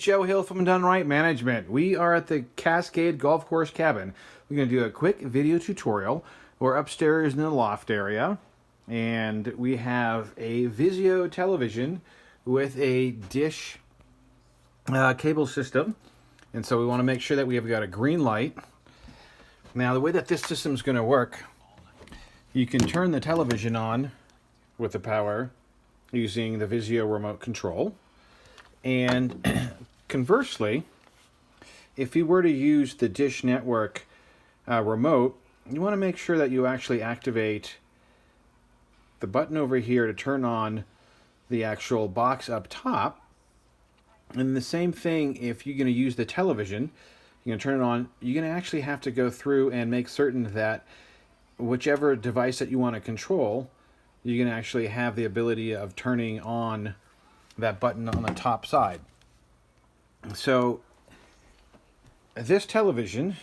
Joe Hill from DoneRight Management. We are at the Cascade Golf Course Cabin. We're going to do a quick video tutorial. We're upstairs in the loft area, and we have a Vizio television with a dish cable system. And so we want to make sure that we have got a green light. Now, the way that this system is going to work, you can turn the television on with the power using the Vizio remote control. And conversely, if you were to use the Dish Network remote, you want to make sure that you actually activate the button over here to turn on the actual box up top. And the same thing, if you're going to use the television, you're going to turn it on, you're going to actually have to go through and make certain that whichever device that you want to control, you're going to actually have the ability of turning on that button on the top side. So this television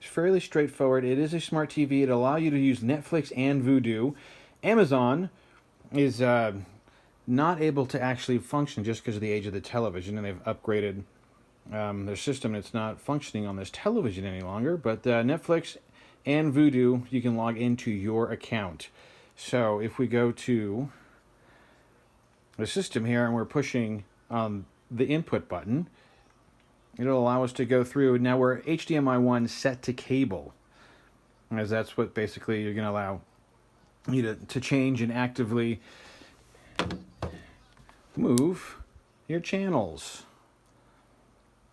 is fairly straightforward. It is a smart TV. It'll allow you to use Netflix and Vudu. Amazon is not able to actually function just because of the age of the television, and they've upgraded their system. It's not functioning on this television any longer, but Netflix and Vudu, you can log into your account. So if we go to the system here and we're pushing the input button, it'll allow us to go through. Now we're HDMI 1 set to cable, as that's what basically you're going to allow you to change and actively move your channels.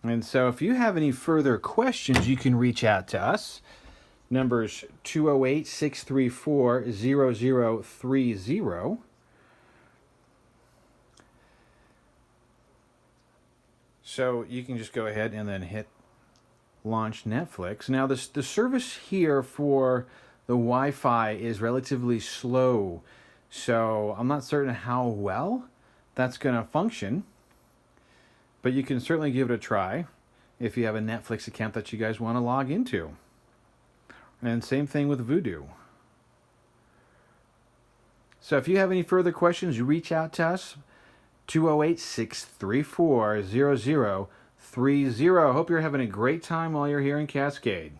And so if you have any further questions, you can reach out to us. Numbers 208-634-0030. So you can just go ahead and then hit launch Netflix. Now the service here for the Wi-Fi is relatively slow, so I'm not certain how well that's going to function, but you can certainly give it a try if you have a Netflix account that you guys want to log into. And same thing with Vudu. So if you have any further questions, you reach out to us. 208-634-0030. Hope you're having a great time while you're here in Cascade.